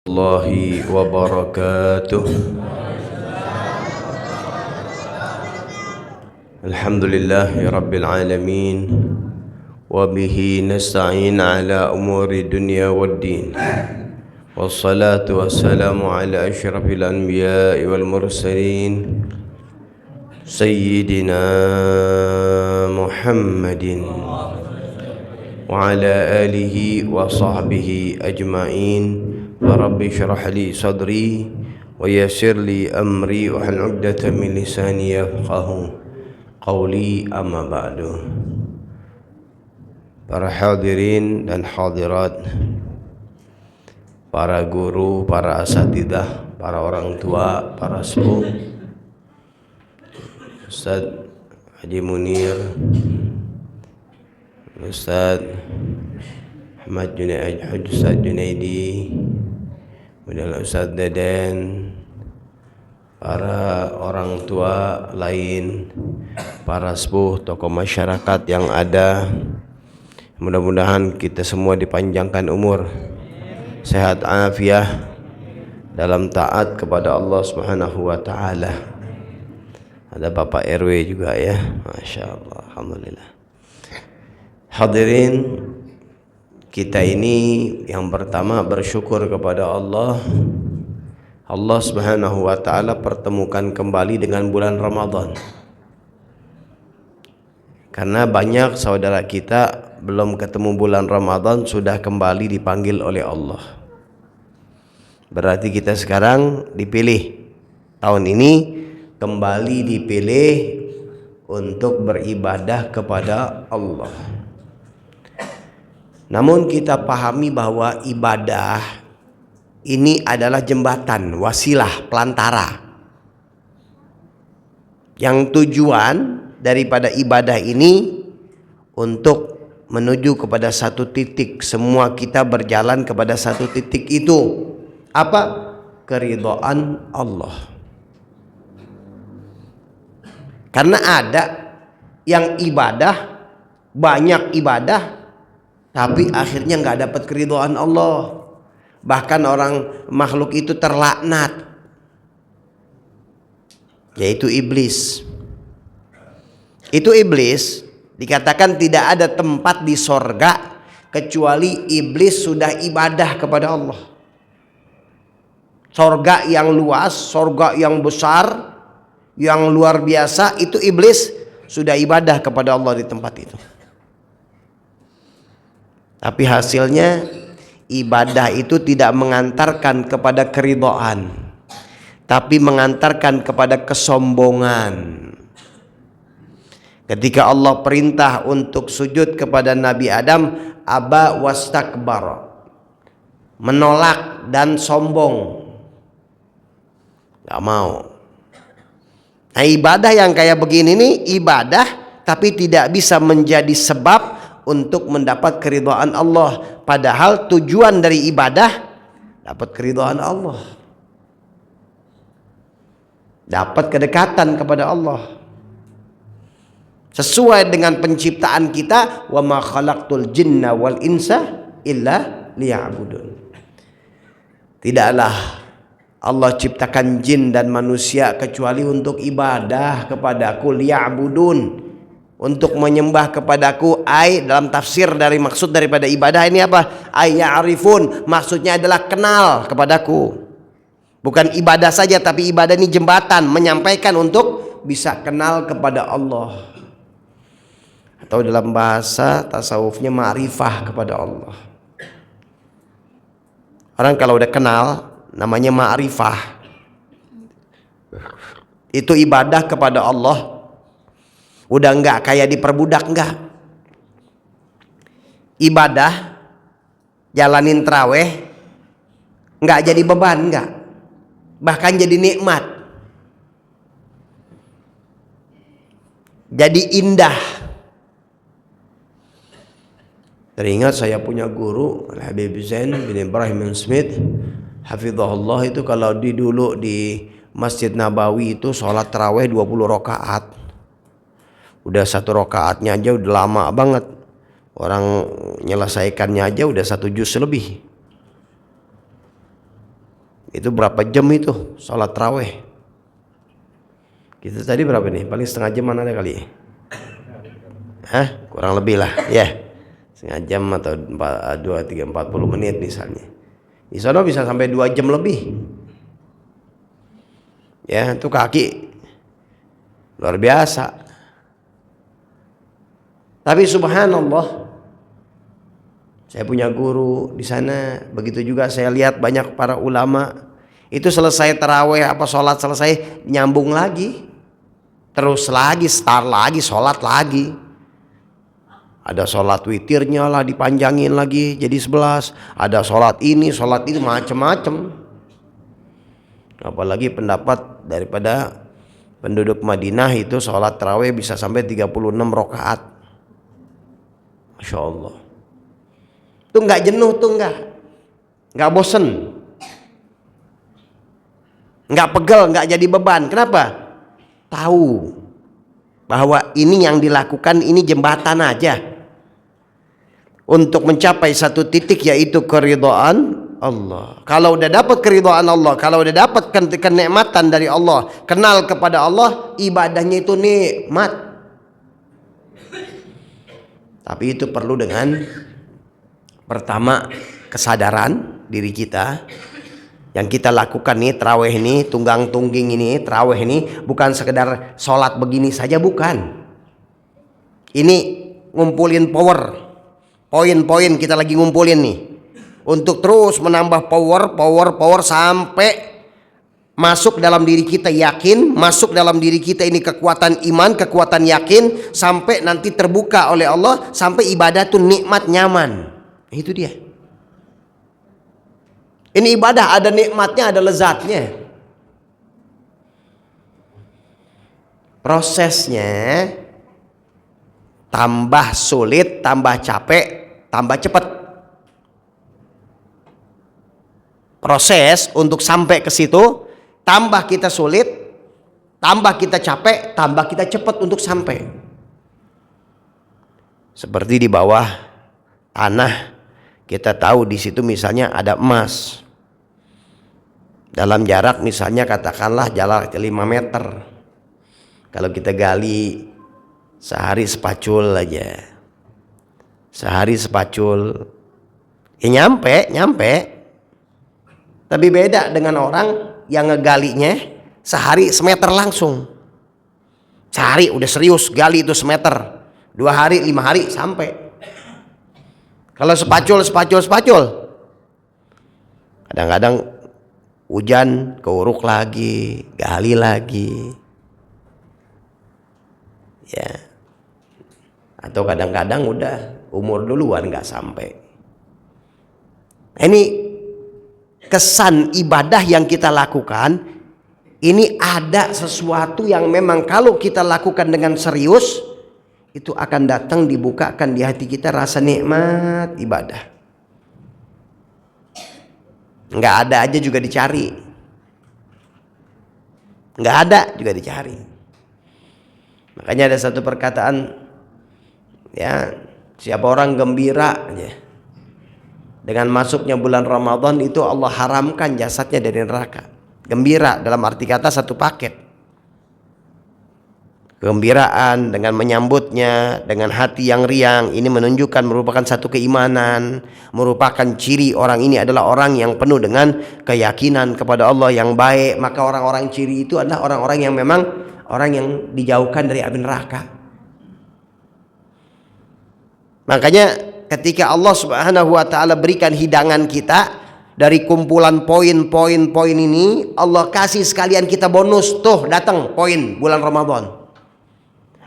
الله وبركاته. الحمد لله رب العالمين وبه نستعين على أمور الدنيا والدين والصلاة والسلام على أشرف الأنبياء والمرسلين سيدنا محمد وعلى آله وصحبه أجمعين. رب اشرح لي صدري ويسر لي أمري واحلل عقدة من لساني يفقهوا قولي. أما بعد. Para hadirin dan hadirat, para guru, para asatidzah, para orang tua, para sepuh, Ustaz Haji Munir, Ustaz Ahmad Junaid, Ustaz Junaidi, kemudian Ustaz Deden, para orang tua lain, para sepuh, tokoh masyarakat yang ada. Mudah-mudahan kita semua dipanjangkan umur, sehat afiah dalam taat kepada Allah Subhanahu wa taala. Ada Bapak RW juga ya, Masya Allah, alhamdulillah. Hadirin, kita ini yang pertama bersyukur kepada Allah. Allah Subhanahu wa taala pertemukan kembali dengan bulan Ramadan. Karena banyak saudara kita belum ketemu bulan Ramadan sudah kembali dipanggil oleh Allah. Berarti kita sekarang dipilih. Tahun ini kembali dipilih untuk beribadah kepada Allah. Namun kita pahami bahwa ibadah ini adalah jembatan, wasilah, pelantara. Yang tujuan daripada ibadah ini untuk menuju kepada satu titik. Semua kita berjalan kepada satu titik itu. Apa? Keridhaan Allah. Karena ada yang ibadah, banyak ibadah, tapi akhirnya nggak dapat keridhaan Allah. Bahkan orang makhluk itu terlaknat, yaitu iblis. Itu iblis dikatakan tidak ada tempat di sorga kecuali iblis sudah ibadah kepada Allah. Sorga yang luas, sorga yang besar, yang luar biasa, itu iblis sudah ibadah kepada Allah di tempat itu. Tapi hasilnya ibadah itu tidak mengantarkan kepada keridhaan, tapi mengantarkan kepada kesombongan. Ketika Allah perintah untuk sujud kepada Nabi Adam, aba wastakbar, menolak dan sombong, gak mau. Nah, ibadah yang kayak begini nih ibadah, tapi tidak bisa menjadi sebab untuk mendapat keridhaan Allah. Padahal tujuan dari ibadah dapat keridhaan Allah, dapat kedekatan kepada Allah. Sesuai dengan penciptaan kita, wa ma khalaqtul jinna wal insa illa liya'budun. Tidaklah Allah ciptakan jin dan manusia kecuali untuk ibadah kepadaku, liya'budun, untuk menyembah kepadaku. Dalam tafsir dari maksud daripada ibadah ini apa? Ya'rifun, maksudnya adalah kenal kepadaku. Bukan ibadah saja, tapi ibadah ini jembatan menyampaikan untuk bisa kenal kepada Allah. Atau dalam bahasa tasawufnya ma'rifah kepada Allah. Orang kalau udah kenal namanya ma'rifah. Itu ibadah kepada Allah. Udah enggak kayak diperbudak, enggak. Ibadah jalanin traweh enggak jadi beban, enggak. Bahkan jadi nikmat. Jadi indah. Teringat saya punya guru Habib Zain bin Ibrahim bin Smith, hafizahullah, itu kalau dulu di Masjid Nabawi itu sholat taraweh 20 rakaat. Udah satu rakaatnya aja udah lama banget. Orang menyelesaikannya aja udah 1 juz lebih. Itu berapa jam itu sholat tarawih? Kita tadi berapa nih? Paling setengah jam mana ada kali? Hah? Kurang lebih lah ya. Setengah jam atau 2, 3, 40 menit misalnya. Di sana bisa sampai 2 jam lebih. Ya, itu kaki luar biasa. Tapi subhanallah, saya punya guru di sana, begitu juga saya lihat banyak para ulama itu selesai taraweh apa sholat selesai nyambung lagi, terus lagi start lagi sholat lagi. Ada sholat witirnya lah dipanjangin lagi jadi 11, ada sholat ini sholat itu macam-macam. Apalagi pendapat daripada penduduk Madinah itu sholat taraweh bisa sampai 36 rakaat. Masya Allah. Tuh nggak jenuh tuh, nggak bosen, nggak pegel, nggak jadi beban. Kenapa? Tahu bahwa ini yang dilakukan ini jembatan aja untuk mencapai satu titik, yaitu keridhaan Allah. Kalau udah dapat keridhaan Allah, kalau udah dapat kenikmatan dari Allah, kenal kepada Allah, ibadahnya itu nikmat. Tapi itu perlu dengan pertama kesadaran diri kita. Yang kita lakukan nih tarawih ini, tunggang tungging ini, tarawih ini bukan sekedar sholat begini saja, bukan. Ini ngumpulin power, poin-poin kita lagi ngumpulin nih untuk terus menambah power sampai masuk dalam diri kita yakin, masuk dalam diri kita ini kekuatan iman, kekuatan yakin, sampai nanti terbuka oleh Allah, sampai ibadah tuh nikmat, nyaman. Itu dia. Ini ibadah ada nikmatnya, ada lezatnya. Prosesnya tambah sulit, tambah capek, tambah cepat. Proses untuk sampai ke situ, tambah kita sulit, tambah kita capek, tambah kita cepat untuk sampai. Seperti di bawah tanah, kita tahu di situ misalnya ada emas. Dalam jarak misalnya katakanlah jarak 5 meter. Kalau kita gali sehari sepacul aja, sehari sepacul, ya nyampe. Tapi beda dengan orang yang ngegalinya sehari semeter langsung. Sehari udah serius gali itu semeter, 2 hari 5 hari sampai. Kalau sepacul kadang-kadang hujan keuruk lagi, gali lagi, ya. Atau kadang-kadang udah umur duluan nggak sampai. Ini kesan ibadah yang kita lakukan, ini ada sesuatu yang memang kalau kita lakukan dengan serius, itu akan datang dibukakan di hati kita rasa nikmat ibadah. Nggak ada aja juga dicari, nggak ada juga dicari. Makanya ada satu perkataan, ya, siapa orang gembira aja dengan masuknya bulan Ramadan, itu Allah haramkan jasadnya dari neraka. Gembira dalam arti kata satu paket. Kegembiraan dengan menyambutnya dengan hati yang riang, ini menunjukkan merupakan satu keimanan, merupakan ciri orang ini adalah orang yang penuh dengan keyakinan kepada Allah yang baik. Maka orang-orang ciri itu adalah orang-orang yang memang orang yang dijauhkan dari api neraka. Makanya ketika Allah Subhanahu wa taala berikan hidangan kita dari kumpulan poin-poin ini, Allah kasih sekalian kita bonus. Tuh datang poin bulan Ramadan.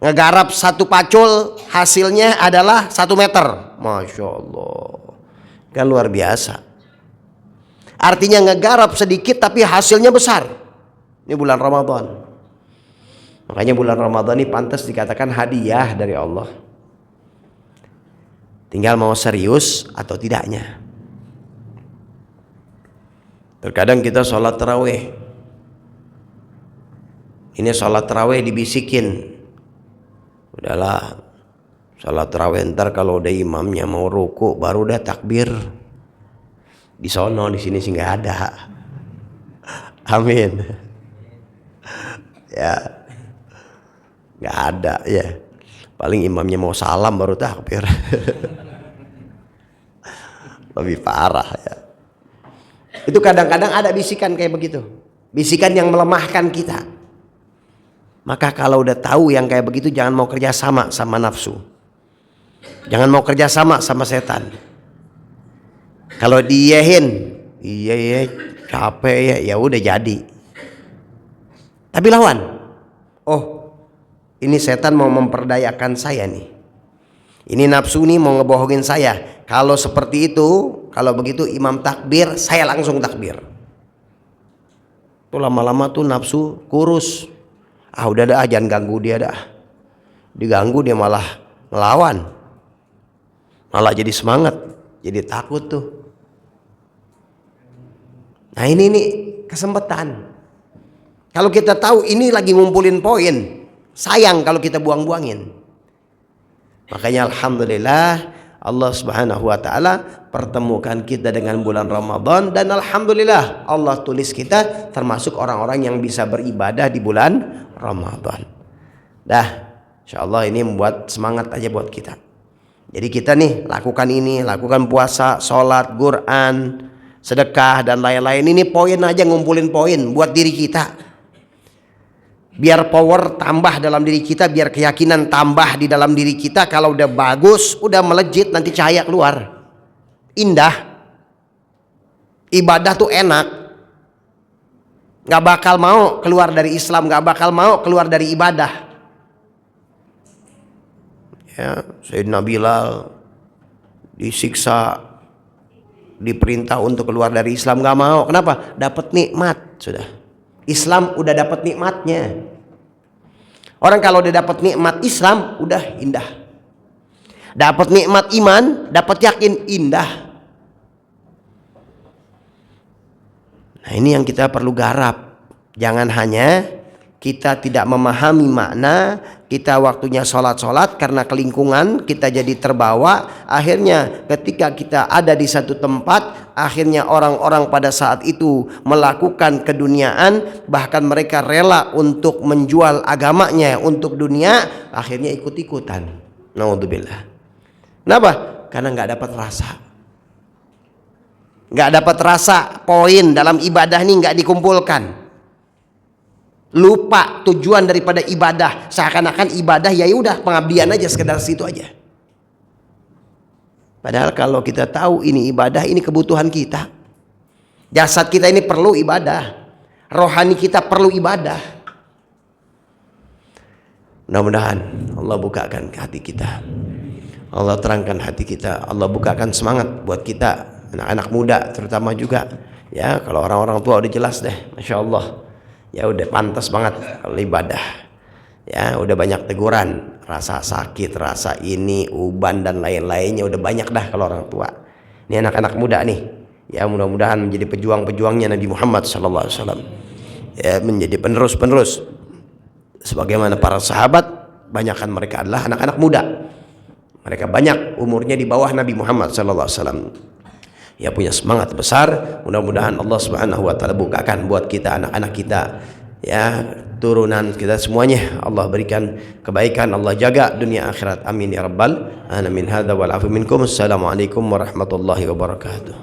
Ngegarap satu pacul hasilnya adalah 1 meter. Masya Allah, kan luar biasa. Artinya ngegarap sedikit tapi hasilnya besar. Ini bulan Ramadan. Makanya bulan Ramadan ini pantas dikatakan hadiah dari Allah. Tinggal mau serius atau tidaknya. Terkadang kita sholat tarawih, ini sholat tarawih dibisikin, udahlah sholat tarawih ntar kalau udah imamnya mau ruku baru udah takbir. Di sono di sini sih nggak ada. Amin. Ya, nggak ada ya. Paling imamnya mau salam baru takbir. Lebih parah ya. Itu kadang-kadang ada bisikan kayak begitu. Bisikan yang melemahkan kita. Maka kalau udah tahu yang kayak begitu, jangan mau kerja sama sama nafsu. Jangan mau kerja sama sama setan. Kalau diiyahin, iya capek ya, ya udah jadi. Tapi lawan. Oh, ini setan mau memperdayakan saya nih. Ini nafsu nih mau ngebohongin saya. Kalau seperti itu, kalau begitu imam takbir, saya langsung takbir. Tuh lama-lama tuh nafsu kurus. Ah udah dah, jangan ganggu dia dah. Diganggu dia malah ngelawan. Malah jadi semangat, jadi takut tuh. Nah ini nih kesempatan. Kalau kita tahu ini lagi ngumpulin poin, sayang kalau kita buang-buangin. Makanya alhamdulillah Allah Subhanahu wa taala pertemukan kita dengan bulan Ramadan, dan alhamdulillah Allah tulis kita termasuk orang-orang yang bisa beribadah di bulan Ramadan. Dah, insyaallah ini membuat semangat aja buat kita. Jadi kita nih lakukan ini, lakukan puasa, sholat, Quran, sedekah dan lain-lain. Ini poin aja, ngumpulin poin buat diri kita. Biar power tambah dalam diri kita, biar keyakinan tambah di dalam diri kita. Kalau udah bagus, udah melejit, nanti cahaya keluar. Indah. Ibadah tuh enak. Gak bakal mau keluar dari Islam, gak bakal mau keluar dari ibadah. Ya, Sayyidina Bilal disiksa, diperintah untuk keluar dari Islam, gak mau. Kenapa? Dapat nikmat sudah. Islam udah dapat nikmatnya. Orang kalau udah dapat nikmat Islam udah indah. Dapat nikmat iman, dapat yakin, indah. Nah ini yang kita perlu garap. Jangan hanya kita tidak memahami makna, kita waktunya sholat-sholat karena kelingkungan kita jadi terbawa. Akhirnya ketika kita ada di satu tempat, akhirnya orang-orang pada saat itu melakukan keduniaan, bahkan mereka rela untuk menjual agamanya untuk dunia, akhirnya ikut-ikutan. Naudzubillah. Kenapa? Karena nggak dapat rasa. Nggak dapat rasa, poin dalam ibadah ini nggak dikumpulkan. Lupa tujuan daripada ibadah, seakan-akan ibadah ya udah pengabdian aja, sekedar situ aja. Padahal kalau kita tahu ini ibadah, ini kebutuhan kita. Jasad kita ini perlu ibadah, rohani kita perlu ibadah. Mudah-mudahan Allah bukakan hati kita, Allah terangkan hati kita, Allah bukakan semangat buat kita, anak-anak muda terutama juga. Ya kalau orang-orang tua udah jelas deh, Masya Allah. Ya udah pantas banget kalau ibadah. Ya udah banyak teguran, rasa sakit, rasa ini, uban dan lain-lainnya udah banyak dah kalau orang tua. Ini anak-anak muda nih. Ya mudah-mudahan menjadi pejuang-pejuangnya Nabi Muhammad SAW. Ya menjadi penerus-penerus. Sebagaimana para sahabat, banyakkan mereka adalah anak-anak muda. Mereka banyak umurnya di bawah Nabi Muhammad SAW. Ya punya semangat besar. Mudah-mudahan Allah Subhanahu wa taala bukakan buat kita, anak-anak kita, ya turunan kita semuanya, Allah berikan kebaikan, Allah jaga dunia akhirat, amin ya rabbal alamin. Hadza wal afu minkum. Assalamualaikum warahmatullahi wabarakatuh.